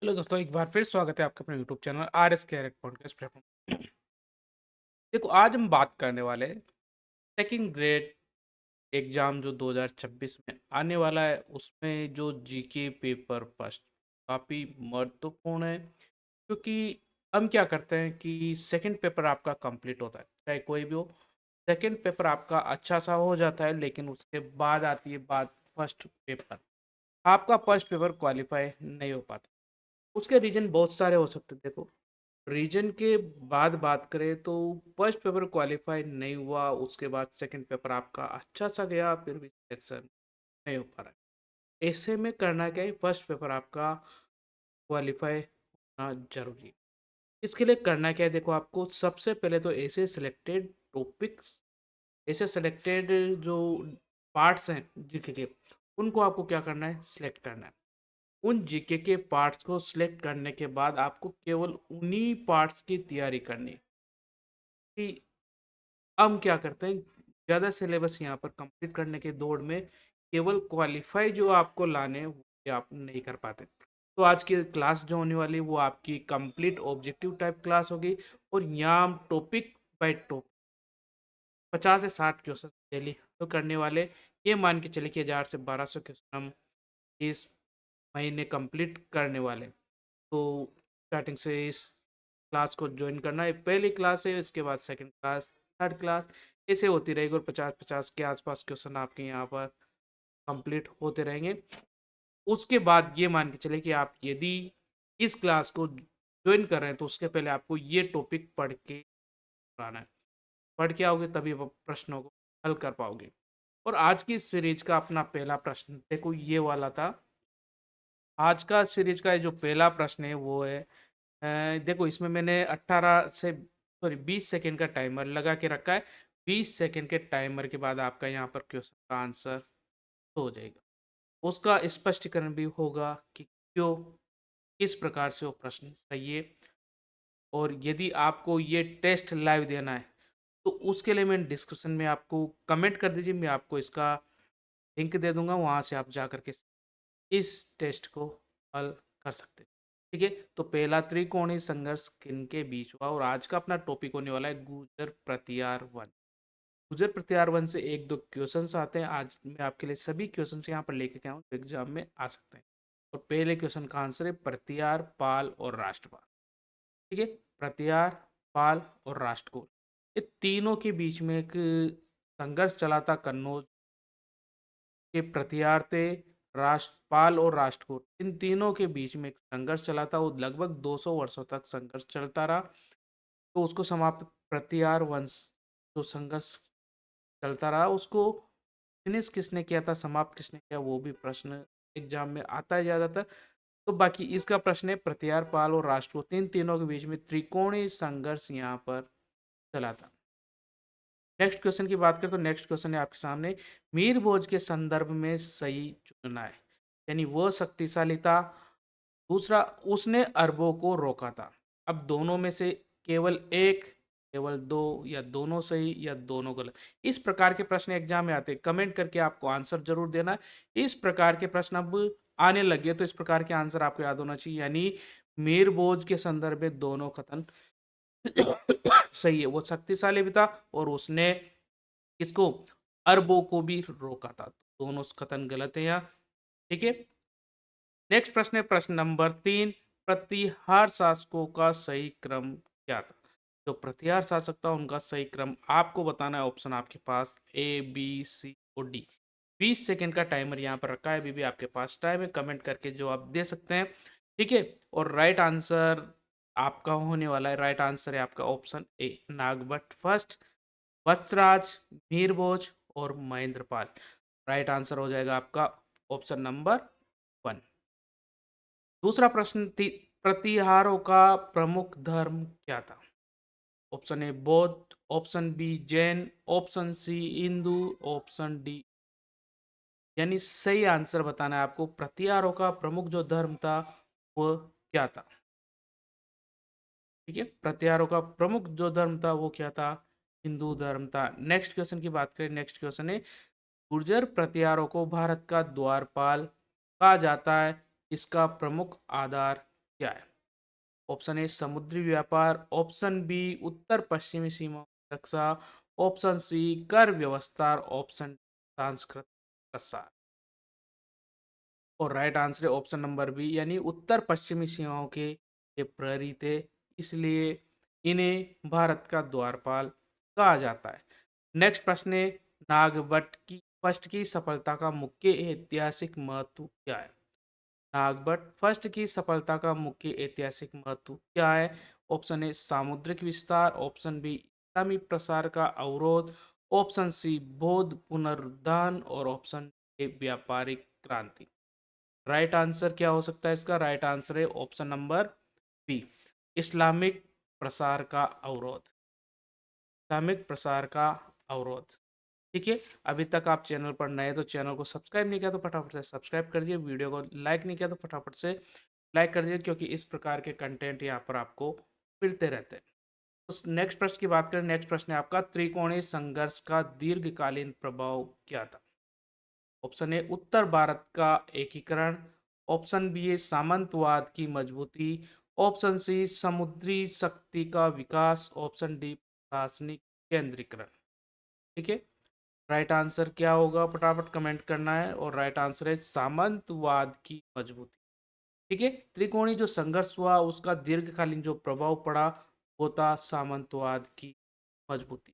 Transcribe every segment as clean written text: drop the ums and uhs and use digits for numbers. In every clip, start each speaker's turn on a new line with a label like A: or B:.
A: Hello दोस्तों, एक बार फिर स्वागत है आपके अपने YouTube channel R S carat podcast platform. देखो, आज हम बात करने वाले हैं सेकंड ग्रेड एग्जाम जो 2026 में आने वाला है, उसमें जो जीके पेपर फर्स्ट काफ़ी महत्वपूर्ण है। क्योंकि हम क्या करते हैं कि सेकंड पेपर आपका कंप्लीट होता है, चाहे कोई भी हो। सेकंड पेपर आपका अच्छा सा हो जाता है, लेकिन उसके बाद आती है बात फर्स्ट पेपर। आपका फर्स्ट पेपर क्वालिफाई नहीं हो पाता। उसके रीज़न बहुत सारे हो सकते हैं। देखो, रीजन के बाद बात करें तो फर्स्ट पेपर क्वालिफाई नहीं हुआ, उसके बाद सेकंड पेपर आपका अच्छा सा गया, फिर भी सिलेक्शन नहीं हो पा रहा है। ऐसे में करना क्या है, फर्स्ट पेपर आपका क्वालिफाई होना जरूरी है। इसके लिए करना क्या है, देखो, आपको सबसे पहले तो ऐसे सिलेक्टेड टॉपिक्स, ऐसे सिलेक्टेड जो पार्ट्स हैं जीके के, उनको आपको क्या करना है, सिलेक्ट करना है। उन जीके के पार्ट्स को सिलेक्ट करने के बाद आपको केवल उन्हीं पार्ट्स की तैयारी करनी है। कि हम क्या करते हैं, ज़्यादा सिलेबस यहाँ पर कंप्लीट करने की दौड़ में केवल क्वालिफाई जो आपको लाने हैं वो भी आप नहीं कर पाते। तो आज की क्लास जो होने वाली है वो आपकी कंप्लीट ऑब्जेक्टिव टाइप क्लास होगी। और यहाँ हम टॉपिक बाय टॉपिक 50 से 60 क्वेश्चन डेली तो करने वाले। ये मान के चले कि 1000 से 1200 क्वेश्चन हम इस महीने कंप्लीट करने वाले। तो स्टार्टिंग से इस क्लास को ज्वाइन करना है। पहली क्लास है, इसके बाद सेकंड क्लास, थर्ड क्लास, ऐसे होती रहेगी। और 50-50 के आसपास क्वेश्चन आपके यहाँ पर कंप्लीट होते रहेंगे। उसके बाद ये मान के चले कि आप यदि इस क्लास को ज्वाइन कर रहे हैं तो उसके पहले आपको ये टॉपिक पढ़ के आना है। पढ़ के आओगे तभी आप प्रश्नों को हल कर पाओगे। और आज की सीरीज का अपना पहला प्रश्न देखो ये वाला था। आज का सीरीज का जो पहला प्रश्न है वो है, देखो, इसमें मैंने 20 सेकंड का टाइमर लगा के रखा है। 20 सेकंड के टाइमर के बाद आपका यहाँ पर क्वेश्चन का आंसर हो जाएगा। उसका स्पष्टीकरण भी होगा कि क्यों, किस प्रकार से वो प्रश्न सही है। और यदि आपको ये टेस्ट लाइव देना है तो उसके लिए मैं डिस्क्रिप्शन में आपको कमेंट कर दीजिए, मैं आपको इसका लिंक दे दूंगा, वहाँ से आप जा करके इस टेस्ट को हल कर सकते हैं। ठीक है, तो पहला त्रिकोणीय संघर्ष किनके बीच हुआ। और आज का अपना टॉपिक होने वाला है गुर्जर प्रतिहार वन। गुर्जर प्रतिहार वन से एक दो क्वेश्चंस आते हैं। आज मैं आपके लिए सभी क्वेश्चंस यहाँ पर लेके आया हूँ जो एग्जाम में आ सकते हैं। और पहले क्वेश्चन का आंसर है प्रतिहार, पाल और राष्ट्रपाल। ठीक है, प्रतिहार, पाल और राष्ट्रकूट, ये तीनों के बीच में एक संघर्ष चला था। कन्नौज के प्रतिहार थे, राष्ट्रपाल और राष्ट्रकूट, इन तीनों के बीच में एक संघर्ष चला था। वो लगभग 200 वर्षों तक संघर्ष चलता रहा। तो उसको समाप्त, प्रतिहार वंश जो संघर्ष चलता रहा उसको फिनिश किसने किया था, समाप्त किसने किया, वो भी प्रश्न एग्जाम में आता है ज़्यादातर। तो बाकी इसका प्रश्न है प्रतिहार, पाल और राष्ट्रकूट, इन तीनों के बीच में त्रिकोणीय संघर्ष यहाँ पर चला था। नेक्स्ट क्वेश्चन की बात करें तो नेक्स्ट क्वेश्चन है आपके सामने, मीर भोज के संदर्भ में सही चुनना है। यानी वह शक्तिशाली था, दूसरा उसने अरबों को रोका था। अब दोनों में से केवल एक, केवल दो, या दोनों सही या दोनों गलत, इस प्रकार के प्रश्न एग्जाम में आते हैं। कमेंट करके आपको आंसर जरूर देना है। इस प्रकार के प्रश्न अब आने लगे तो इस प्रकार के आंसर आपको याद होना चाहिए। यानी मीर भोज के संदर्भ में दोनों कथन सही है, वो शक्तिशाली भी था और उसने किसको, अरबों को भी रोका था। दोनों कथन गलत है यहाँ। ठीक है, नेक्स्ट प्रश्न है प्रश्न नंबर 3, प्रतिहार शासकों का सही क्रम क्या था। जो प्रतिहार शासक था उनका सही क्रम आपको बताना है। ऑप्शन आपके पास ए, बी, सी और डी। 20 सेकंड का टाइमर यहाँ पर रखा है, अभी भी आपके पास टाइम है, कमेंट करके जो आप दे सकते हैं। ठीक है, और राइट आंसर आपका होने वाला है, राइट आंसर है आपका option A, Nagabhata first, Vatsaraja, Mirbhoj और महेंद्रपाल। राइट आंसर हो जाएगा आपका ऑप्शन नंबर 1। दूसरा प्रश्न, प्रतिहारों का प्रमुख धर्म क्या था। Option A Bauddh, option B Jain, option C Hindu, option D. यानी सही आंसर बताना है आपको, प्रतिहारों का प्रमुख जो धर्म था वो क्या था। ठीक है, प्रतिहारों का प्रमुख जो धर्म था वो क्या था, हिंदू धर्म था। नेक्स्ट क्वेश्चन की बात करें, नेक्स्ट क्वेश्चन है, गुर्जर प्रतिहारों को भारत का द्वारपाल कहा जाता है, इसका प्रमुख आधार क्या है? ऑप्शन ए समुद्री व्यापार, ऑप्शन बी उत्तर पश्चिमी सीमा की रक्षा, ऑप्शन सी कर व्यवस्था, ऑप्शन सांस्कृतिक प्रसार। और राइट आंसर है ऑप्शन नंबर बी, यानी उत्तर पश्चिमी सीमाओं के ये प्रहरी थे, इसलिए इन्हें भारत का द्वारपाल कहा जाता है। नेक्स्ट प्रश्न है, नागभट्ट की फर्स्ट की सफलता का मुख्य ऐतिहासिक महत्व क्या है? नागभट्ट फर्स्ट की सफलता का मुख्य ऐतिहासिक महत्व क्या है? ऑप्शन ए सामुद्रिक विस्तार, ऑप्शन बी इस्लामी प्रसार का अवरोध, ऑप्शन सी बौद्ध पुनरुत्थान और ऑप्शन ए व्यापारिक क्रांति। राइट आंसर क्या हो सकता है इसका? राइट आंसर है ऑप्शन नंबर बी, इस्लामिक प्रसार का अवरोध। इस्लामिक प्रसार का अवरोध। ठीक है, अभी तक आप चैनल पर नए तो चैनल को सब्सक्राइब नहीं किया तो फटाफट से सब्सक्राइब कर दीजिए, वीडियो को लाइक नहीं किया तो फटाफट से लाइक कर दीजिए, क्योंकि इस प्रकार के कंटेंट यहाँ पर आपको मिलते रहते हैं। तो नेक्स्ट प्रश्न की बात करें, नेक्स्ट प्रश्न है आपका, त्रिकोणीय संघर्ष का दीर्घकालीन प्रभाव क्या था? ऑप्शन ए उत्तर भारत का एकीकरण, ऑप्शन बी ए सामंतवाद की मजबूती, ऑप्शन सी समुद्री शक्ति का विकास, ऑप्शन डी प्रशासनिक केंद्रीकरण। ठीक है, राइट आंसर क्या होगा फटाफट कमेंट करना है, और राइट आंसर है सामंतवाद की मजबूती। ठीक है, त्रिकोणीय जो संघर्ष हुआ उसका दीर्घकालीन जो प्रभाव पड़ा वो था सामंतवाद की मजबूती।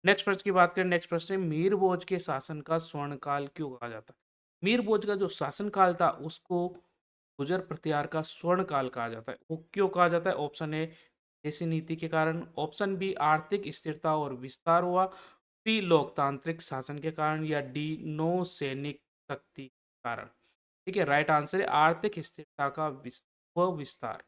A: नेक्स्ट प्रश्न की बात करें, नेक्स्ट प्रश्न है, मीर भोज के शासन का स्वर्णकाल क्यों कहा जाता है? मीर भोज का जो शासनकाल था उसको गुजर प्रत्यार का स्वर्ण काल कहा जाता है। वो क्यों कहा जाता है? ऑप्शन ए देशी नीति के कारण, ऑप्शन बी आर्थिक स्थिरता और विस्तार हुआ, सी लोकतांत्रिक शासन के कारण, या डी नौ सैनिक शक्ति के कारण। ठीक है, राइट आंसर है आर्थिक स्थिरता का विस्तार,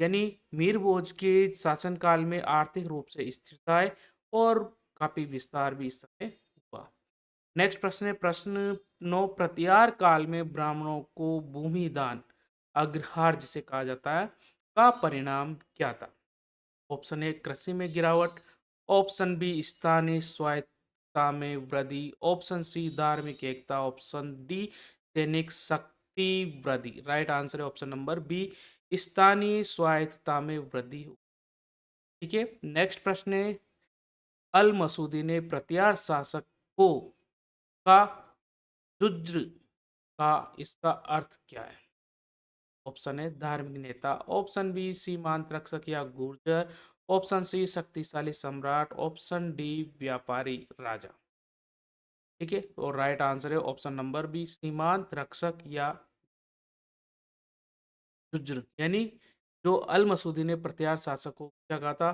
A: यानी मीर भोज के शासनकाल में आर्थिक रूप से स्थिरता है और काफी विस्तार भी इस समय हुआ। नेक्स्ट प्रश्न है, प्रश्न 9, प्रतिहार काल में ब्राह्मणों को भूमि दान अग्रहार जिसे कहा जाता है का परिणाम क्या था? ऑप्शन ए कृषि में गिरावट, ऑप्शन बी स्थानीय स्वायत्तता में वृद्धि, ऑप्शन सी धार्मिक एकता, ऑप्शन डी सैनिक शक्ति वृद्धि। राइट आंसर है ऑप्शन नंबर बी, स्थानीय स्वायत्तता में वृद्धि। ठीक है, नेक्स्ट प्रश्न है, अल मसूदी ने प्रतिहार शासक को का जुज्र का इसका अर्थ क्या है? ऑप्शन है धार्मिक नेता, ऑप्शन बी सीमांत रक्षक या गुर्जर, ऑप्शन सी शक्तिशाली सम्राट, ऑप्शन डी व्यापारी राजा। ठीक है, और राइट आंसर है ऑप्शन नंबर बी सीमांत रक्षक या जुज्र, यानी जो अल मसूदी ने प्रतिहार शासक को क्या कहा था?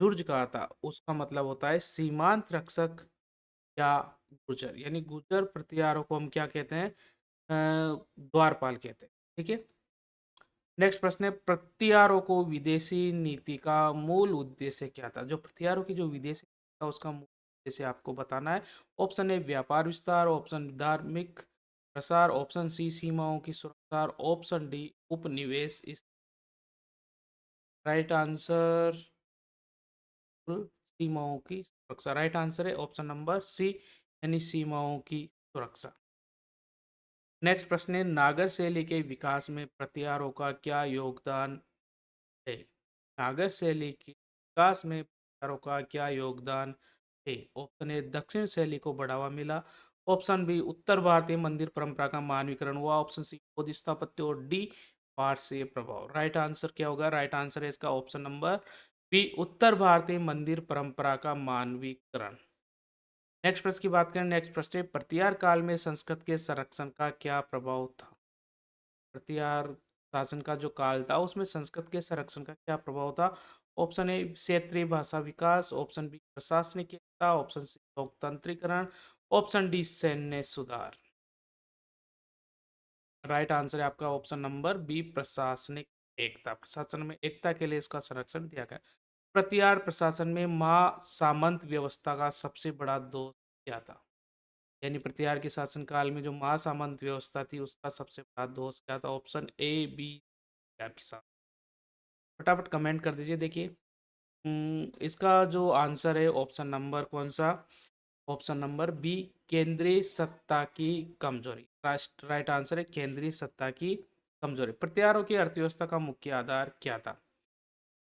A: जुर्ज कहा था, उसका मतलब होता है सीमांत रक्षक या गुर्जर, यानी गुर्जर प्रतिहारों को हम क्या कहते हैं? द्वारपाल कहते हैं। ठीक है, नेक्स्ट प्रश्न है, प्रतिहारों को विदेशी नीति का मूल उद्देश्य क्या था? जो प्रतिहारों की जो विदेशी नीति था उसका मूल उद्देश्य आपको बताना है। ऑप्शन ए व्यापार विस्तार, ऑप्शन धार्मिक प्रसार, ऑप्शन सी सीमाओं की सुरक्षा, ऑप्शन डी उपनिवेश। इस राइट आंसर सीमाओं की सुरक्षा। राइट आंसर है ऑप्शन नंबर सी, यानी सीमाओं की सुरक्षा। नेक्स्ट प्रश्न है, नागर शैली के विकास में प्रतिहारों का क्या योगदान है? नागर शैली के विकास में प्रतिहारों का क्या योगदान है? ऑप्शन ए दक्षिण शैली को बढ़ावा मिला, ऑप्शन बी उत्तर भारतीय मंदिर परंपरा का मानवीकरण हुआ, ऑप्शन सी बौद्ध स्थापत्य, और डी पारसी प्रभाव। राइट आंसर क्या होगा? राइट आंसर है इसका ऑप्शन नंबर बी, उत्तर भारतीय मंदिर परंपरा का मानवीकरण। नेक्स्ट प्रश्न की बात करें, नेक्स्ट प्रश्न है, प्रतिहार काल में संस्कृत के संरक्षण का क्या प्रभाव था? प्रतिहार शासन का जो काल था उसमें संस्कृत के संरक्षण का क्या प्रभाव था? ऑप्शन ए क्षेत्रीय भाषा विकास, ऑप्शन बी प्रशासनिक एकता, ऑप्शन सी लोकतंत्रीकरण, ऑप्शन डी सैन्य सुधार। राइट आंसर है आपका ऑप्शन नंबर बी, प्रशासनिक एकता। प्रशासन में एकता के लिए इसका संरक्षण दिया गया। प्रतिहार प्रशासन में महा सामंत व्यवस्था का सबसे बड़ा दोष क्या था? यानी प्रतिहार के शासनकाल में जो महासामंत व्यवस्था थी उसका सबसे बड़ा दोष क्या था? ऑप्शन ए बी आपके साथ फटाफट कमेंट कर दीजिए। देखिए, इसका जो आंसर है ऑप्शन नंबर कौन सा? ऑप्शन नंबर बी, केंद्रीय सत्ता की कमजोरी। राइट आंसर है केंद्रीय सत्ता की कमजोरी। प्रत्यारों की अर्थव्यवस्था का मुख्य आधार क्या था?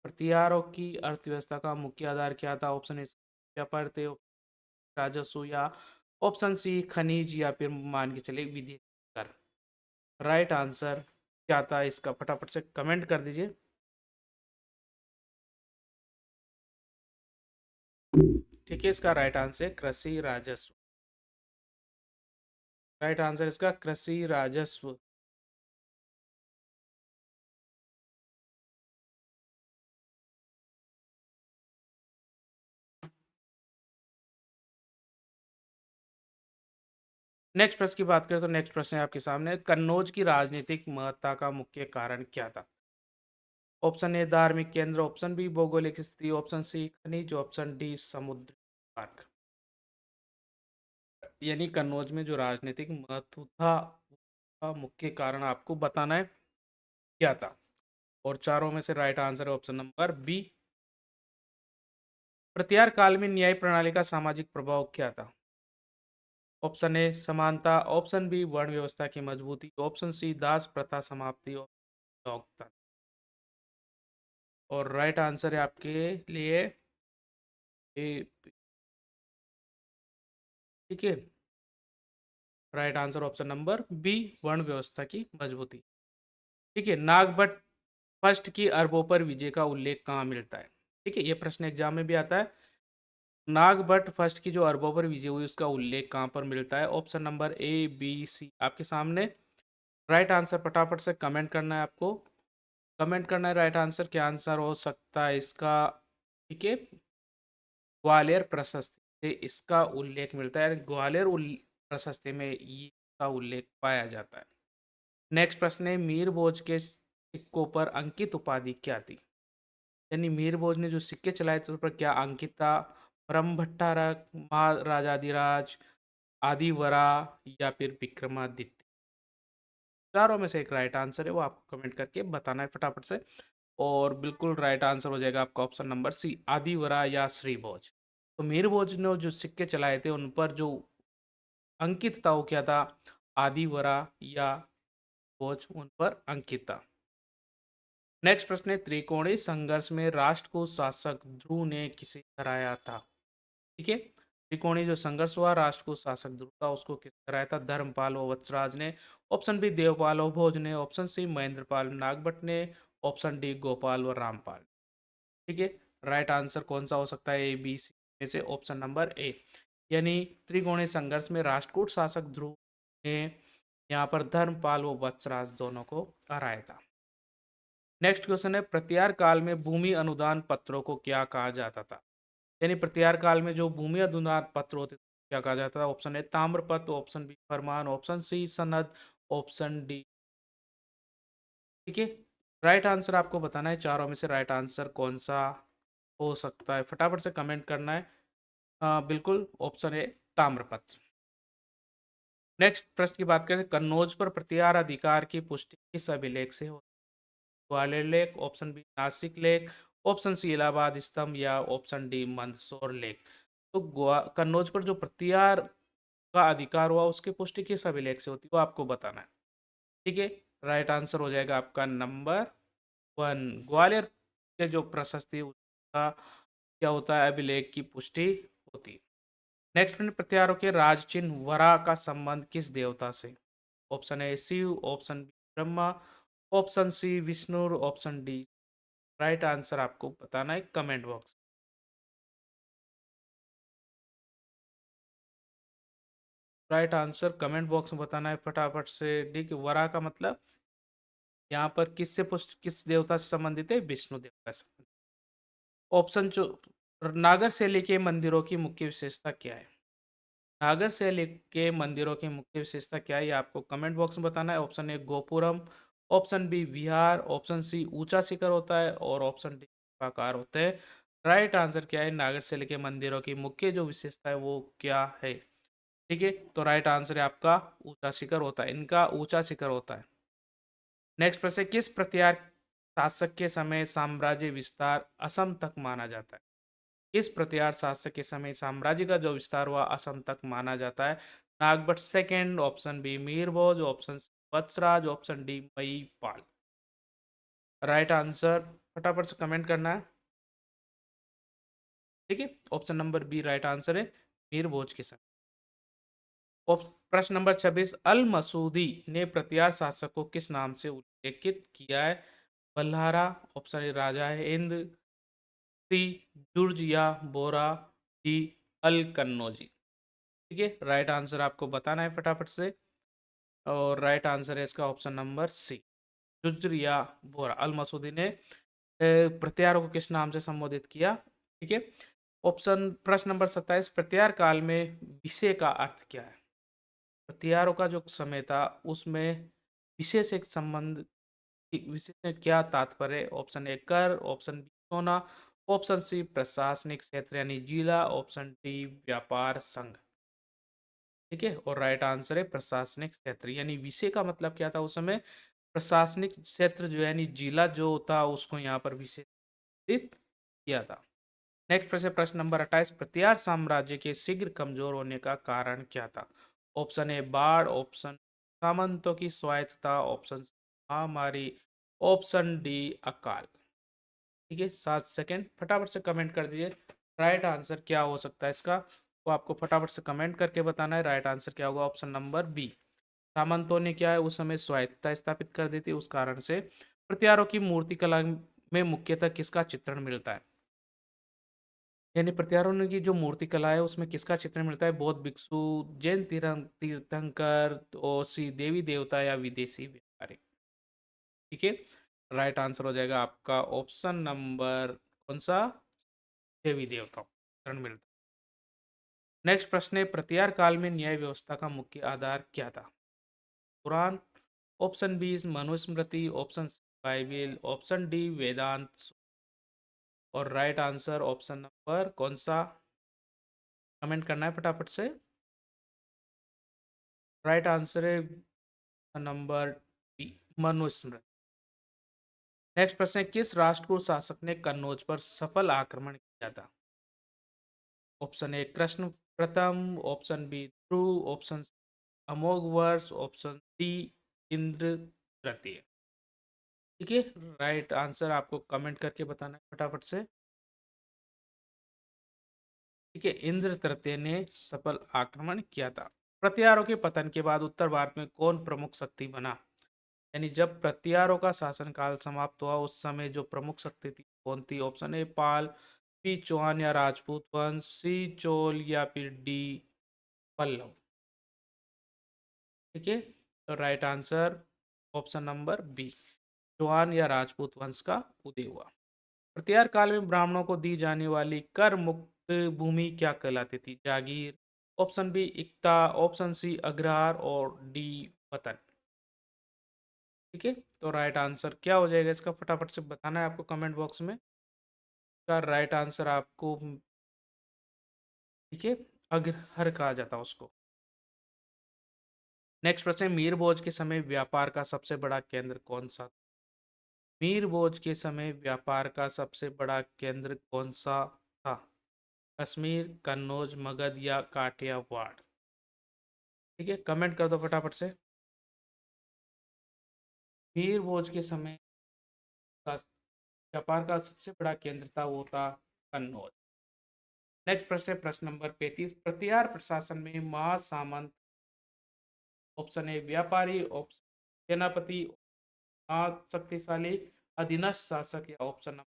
A: प्रत्यारों की अर्थव्यवस्था का मुख्य आधार क्या था? ऑप्शन ए व्यापार थे, राजस्व, या ऑप्शन सी खनिज, या फिर मान के चले विदेशी कर। राइट आंसर क्या था इसका? फटाफट से कमेंट कर दीजिए। ठीक है, इसका राइट आंसर कृषि राजस्व। राइट आंसर इसका कृषि राजस्व। नेक्स्ट प्रश्न की बात करें तो नेक्स्ट प्रश्न है आपके सामने, कन्नौज की राजनीतिक महत्ता का मुख्य कारण क्या था? ऑप्शन ए धार्मिक केंद्र, ऑप्शन बी भौगोलिक स्थिति, ऑप्शन सी खनिज, ऑप्शन डी समुद्र मार्ग। यानी कन्नौज में जो राजनीतिक महत्व था उसका मुख्य कारण आपको बताना है क्या था। और चारों में से राइट आंसर है ऑप्शन नंबर बी। प्रत्यार काल में न्याय प्रणाली का सामाजिक प्रभाव क्या था? ऑप्शन ए समानता, ऑप्शन बी वर्ण व्यवस्था की मजबूती, ऑप्शन सी दास प्रथा समाप्ति, और लोकतंत्र। और राइट आंसर है आपके लिए ए। ठीक है, right answer option number B, वर्ण व्यवस्था की मजबूती। ठीक है, नागभट्ट फर्स्ट की अरबों पर विजय का उल्लेख कहाँ मिलता है? ठीक है, ये प्रश्न एग्जाम में भी आता है। नागभट्ट फर्स्ट की जो अरबों पर विजय हुई उसका उल्लेख कहाँ पर मिलता है? Option number A B C आपके सामने। राइट आंसर फटाफट से कमेंट करना है आपको। कमेंट करना है राइट आंसर। क्या आंसर हो सकता है इसका? ठीक है, ग्वालियर प्रशस्ति से इसका उल्लेख मिलता है, ग्वालियर प्रशस्ति में ये का उल्लेख पाया जाता है। नेक्स्ट प्रश्न है, मीर भोज के सिक्कों पर अंकित उपाधि क्या थी? यानी मीर भोज ने जो सिक्के चलाए थे उस पर क्या अंकित था? ब्रह्मभट्टारक, महाराजाधिराज, आदिवरा, या फिर विक्रमादित्य। चारों में से एक राइट आंसर है, वो आपको कमेंट करके बताना है फटाफट से। और बिल्कुल राइट आंसर हो जाएगा आपका ऑप्शन नंबर सी, आदिवरा या श्री भोज। तो मीर भोज ने जो सिक्के चलाए थे उन पर जो अंकित था वो क्या था? आदिवरा या भोज उन पर अंकित था। नेक्स्ट प्रश्न है, त्रिकोणीय संघर्ष में राष्ट्रकूट शासक ध्रुव ने किसे हराया था? ठीक है, त्रिकोणीय जो संघर्ष हुआ राष्ट्रकूट शासक ध्रुव था उसको किसने हराया था? धर्मपाल व वत्सराज ने, ऑप्शन बी देवपाल व भोज ने, ऑप्शन सी महेंद्रपाल नागभट्ट ने, ऑप्शन डी गोपाल व रामपाल। ठीक है, राइट आंसर कौन सा हो सकता है ए बी सी में से? ऑप्शन नंबर ए, यानी त्रिकोणीय संघर्ष में राष्ट्रकूट शासक ध्रुव ने यहाँ पर धर्मपाल व वत्सराज दोनों को हराया था। नेक्स्ट क्वेश्चन है, प्रत्यार काल में भूमि अनुदान पत्रों को क्या कहा जाता था? यानी प्रत्यार काल में जो भूमि अनुदान पत्र होते थे क्या कहा जाता था? ऑप्शन ए ताम्रपत्र, ऑप्शन बी फरमान, ऑप्शन सी सनद, ऑप्शन डी। ठीक है, राइट आंसर आपको बताना है चारों में से राइट आंसर कौन सा हो सकता है, फटाफट से कमेंट करना है। बिल्कुल ऑप्शन ए ताम्रपत्र। नेक्स्ट प्रश्न की बात करें, कन्नौज पर प्रत्यार अधिकार की पुष्टि किस अभिलेख से हो? ग्वालियर लेक, ऑप्शन बी नासिक लेक, ऑप्शन सी इलाहाबाद स्तंभ, या ऑप्शन डी मंदसौर लेक। तो कन्नौज पर जो प्रत्यार का अधिकार हुआ उसकी पुष्टि किस अभिलेख से होती है वो आपको बताना है। ठीक है, राइट आंसर हो जाएगा आपका नंबर वन, ग्वालियर के जो प्रशस्ति उसका क्या होता है? अभिलेख की पुष्टि होती है। नेक्स्ट में प्रत्यारों के राज चिन्ह वरा का संबंध किस देवता से? Option A Shiv, option B Brahma, option C Vishnu, option D. Right answer आपको बताना है comment box. Right answer comment box में बताना है फटाफट से। डी कि वरा का मतलब यहाँ पर किससे पुष्ट किस देवता से संबंधित है? विष्णु देवता से। ऑप्शन जो नागर शैली के मंदिरों की मुख्य विशेषता क्या है? नागर शैली के मंदिरों की मुख्य विशेषता क्या है ये आपको कमेंट बॉक्स में बताना है। Option A gopuram, option B vihar, option C ऊंचा शिखर होता है, और ऑप्शन डी आकार होते हैं। राइट आंसर क्या है? नागर शैली के मंदिरों की मुख्य जो विशेषता है वो क्या है? ठीक है, तो राइट आंसर है आपका ऊंचा शिखर होता है, इनका ऊंचा शिखर होता है। नेक्स्ट प्रश्न है, किस प्रत्यार शासक के समय साम्राज्य विस्तार असम तक माना जाता है? किस प्रत्यार शासक के समय साम्राज्य का जो विस्तार हुआ असम तक माना जाता है? Nagabhata second, option B Mir Bhoj, option Vatsaraja, option D Mahipal. Right answer फटाफट से कमेंट करना है। ठीक है, option number B right answer है, मीर भोज के समय। प्रश्न नंबर 26, अल मसूदी ने प्रत्यार शासक को किस नाम से उल्लेखित किया है? बल्हारा, ऑप्शन ए राजा हिंद, सी जुर्ज या बोरा, डी अल कन्नौजी। ठीक है, राइट आंसर आपको बताना है फटाफट से, और राइट आंसर है इसका ऑप्शन नंबर सी, जुर्ज या बोरा। अल मसूदी ने प्रत्यारों को किस नाम से संबोधित किया? ठीक है, ऑप्शन प्रश्न नंबर 27, प्रत्यार काल में विषय का अर्थ क्या है? प्रत्यारों का जो समय था उसमें विशेष एक संबंध, विशेष से क्या तात्पर्य? ऑप्शन ए कर, ऑप्शन बी सोना, ऑप्शन सी प्रशासनिक क्षेत्र यानी जिला, ऑप्शन डी व्यापार संघ। ठीक है, और राइट आंसर है प्रशासनिक क्षेत्र, यानी विषय का मतलब क्या था उस समय? प्रशासनिक क्षेत्र जो यानी जिला जो था उसको यहाँ पर विशेषित किया था। नेक्स्ट प्रश्न, प्रश्न नंबर 28, प्रत्यार साम्राज्य के शीघ्र कमजोर होने का कारण क्या था? ऑप्शन ए बाढ़, ऑप्शन सामंतों की स्वायत्तता, ऑप्शन महामारी, ऑप्शन डी अकाल। ठीक है, 7 सेकेंड फटाफट से कमेंट कर दीजिए, राइट आंसर क्या हो सकता है इसका, तो आपको फटाफट से कमेंट करके बताना है राइट आंसर क्या होगा। ऑप्शन नंबर बी, सामंतों ने क्या है उस समय स्वायत्तता स्थापित कर दी थी, उस कारण से प्रत्यारों की मूर्ति कला में मुख्यतः किसका चित्रण मिलता है? यानी प्रत्यारों की जो मूर्ति कला है उसमें किसका चित्रण मिलता है? बौद्ध भिक्षु, जैन तीर्थंकर, और सी देवी देवता या विदेशी व्यापारी। ठीक है, राइट आंसर हो जाएगा आपका ऑप्शन नंबर कौन सा? देवी देवताओं चित्रण मिलता है। नेक्स्ट प्रश्न है, प्रत्यार काल में न्याय व्यवस्था का मुख्य आधार क्या था? Quran, option B Manusmriti, option C Bible, option D Vedanta, और राइट आंसर ऑप्शन नंबर कौन सा? कमेंट करना है फटाफट से। राइट आंसर है नंबर बी मनुस्मृति। नेक्स्ट प्रश्न है, किस राष्ट्रकूट शासक ने कन्नौज पर सफल आक्रमण किया था? ऑप्शन ए कृष्ण प्रथम, option B Dhruva, option Amoghavarsha, option D Indra तृतीय। ठीक है, राइट आंसर आपको कमेंट करके बताना है फटाफट से। ठीक है, इंद्र तृतीय ने सफल आक्रमण किया था। प्रत्यारों के पतन के बाद उत्तर भारत में कौन प्रमुख शक्ति बना? यानी जब प्रत्यारों का शासनकाल समाप्त हुआ उस समय जो प्रमुख शक्ति थी कौन थी? Option A Pala, B Chauhan या राजपूत वंश, सी चोल या फिर डी पल्लव। ठीक है, तो right answer option number B, Chauhan या राजपूत वंश का उदय हुआ। प्रत्यार काल में ब्राह्मणों को दी जाने वाली कर मुक्त भूमि क्या कहलाती थी? जागीर, option B इक्ता, option C agrahara, और डी वतन। ठीक है, तो राइट आंसर क्या हो जाएगा इसका फटाफट से बताना है आपको कमेंट बॉक्स में। इसका राइट आंसर आपको, ठीक है, अग्रहर कहा जाता है उसको। नेक्स्ट प्रश्न है, मीर भोज के समय व्यापार का सबसे बड़ा केंद्र कौन सा? मीर भोज के समय व्यापार का सबसे बड़ा केंद्र कौन सा था? कश्मीर, कन्नौज, मगध या काठियावाड़। ठीक है, कमेंट कर दो फटाफट से। मीर भोज के समय का व्यापार का सबसे बड़ा केंद्र था वो था कन्नौज। नेक्स्ट प्रश्न है प्रश्न नंबर 35, प्रत्यार प्रशासन में महासामंत, ऑप्शन ए व्यापारी, ऑप्शन सेनापति, शक्तिशाली अधीनस्थ शासक, या ऑप्शन नंबर।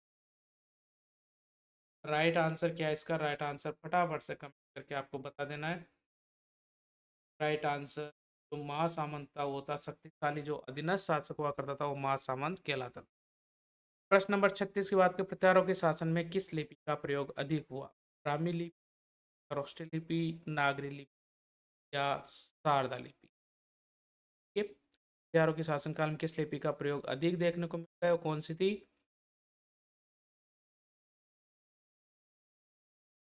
A: राइट आंसर क्या है इसका? राइट आंसर फटाफट से कमेंट करके आपको बता देना है। राइट आंसर जो महासामंत था वो था शक्तिशाली, जो अधीनस्थ शासक हुआ करता था वो महासामंत कहलाता था। प्रश्न नंबर 36 की बात करें, प्रत्यारों के शासन में किस लिपि का प्रयोग अधिक हुआ? ब्राह्मी लिपि, खरोष्ठी लिपि, नागरी लिपि या शारदा लिपि। ठीक है, प्रत्यारों के शासनकाल में किस लिपि का प्रयोग अधिक देखने को मिलता है, वो कौन सी थी?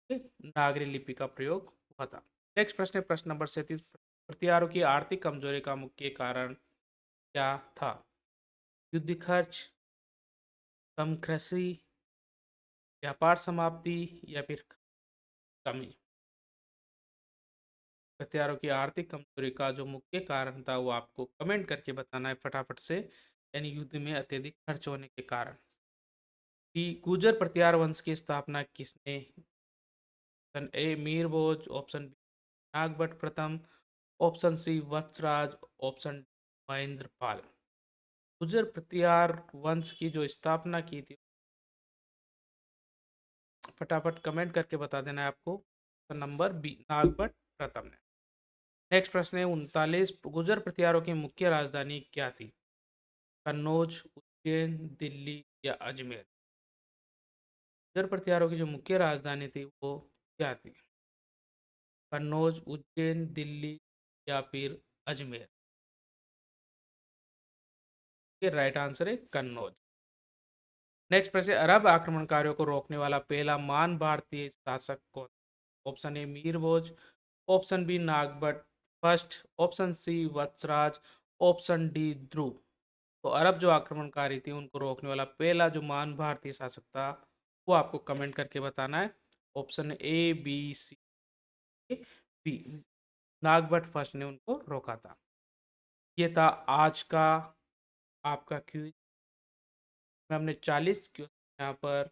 A: नागरी लिपि का प्रयोग हुआ था। नेक्स्ट प्रश्न है प्रश्न नंबर 37, प्रत्यारों की आर्थिक कमजोरी का मुख्य कारण क्या था? युद्ध खर्च, कम कृषि, व्यापार समाप्ति, या फिर कमी। हथियारों की आर्थिक कमजोरी का जो मुख्य कारण था वो आपको कमेंट करके बताना है फटाफट से, यानी युद्ध में अत्यधिक खर्च होने के कारण। कि गुर्जर प्रतिहार वंश की स्थापना किसने? Option A Mir Bhoj, option B Nagabhata प्रथम, option C Vatsaraja, option D Mahendrapal. Gurjara Pratihara वंश की जो स्थापना की थी, फटाफट कमेंट करके बता देना है आपको। नंबर बी नागभट्ट प्रथम ने। नेक्स्ट प्रश्न है 39, गुर्जर प्रतिहारों की मुख्य राजधानी क्या थी? कन्नौज, उज्जैन, दिल्ली या अजमेर? गुर्जर प्रतिहारों की जो मुख्य राजधानी थी वो क्या थी? कन्नौज, उज्जैन, दिल्ली या फिर अजमेर? ये राइट आंसर है कन्नौज। नेक्स्ट प्रश्न है, अरब आक्रमणकारियों को रोकने वाला पहला महान भारतीय शासक कौन? Option A Mir Bhoj, option B Nagabhata first, option C Vatsaraja, option D Dhruva. तो अरब जो आक्रमणकारी थी उनको रोकने वाला पहला जो महान भारतीय शासक था वो आपको कमेंट करके बताना है। Option A B C B. Nagabhata first ने उनको रोका था। ये था आज का आपका क्विज में हमने 40 क्वेश्चन यहाँ पर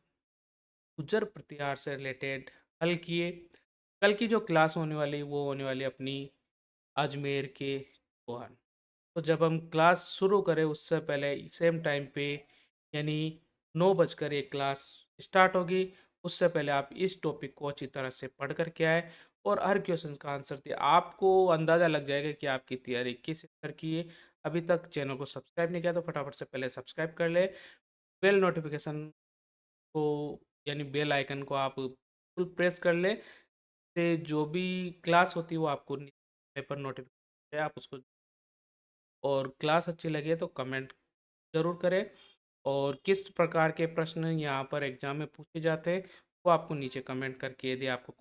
A: गुर्जर प्रतिहार से रिलेटेड हल किए। कल की जो क्लास होने वाली वो होने वाली अपनी अजमेर के गोहन। तो जब हम क्लास शुरू करें उससे पहले सेम टाइम पे यानी 9 बजकर एक क्लास स्टार्ट होगी। उससे पहले आप इस टॉपिक को अच्छी तरह से पढ़ कर के आए और हर क्वेश्चन का आंसर दिए। आपको अंदाज़ा लग जाएगा कि आपकी तैयारी किस स्तर की है। अभी तक चैनल को सब्सक्राइब नहीं किया तो फटाफट से पहले सब्सक्राइब कर ले। बेल नोटिफिकेशन को यानी बेल आइकन को आप फुल प्रेस कर ले, से जो भी क्लास होती है वो आपको पेपर नोटिफिकेशन आप उसको। और क्लास अच्छी लगे तो कमेंट ज़रूर करें। और किस प्रकार के प्रश्न यहाँ पर एग्जाम में पूछे जाते हैं वो आपको नीचे कमेंट करके यदि आपको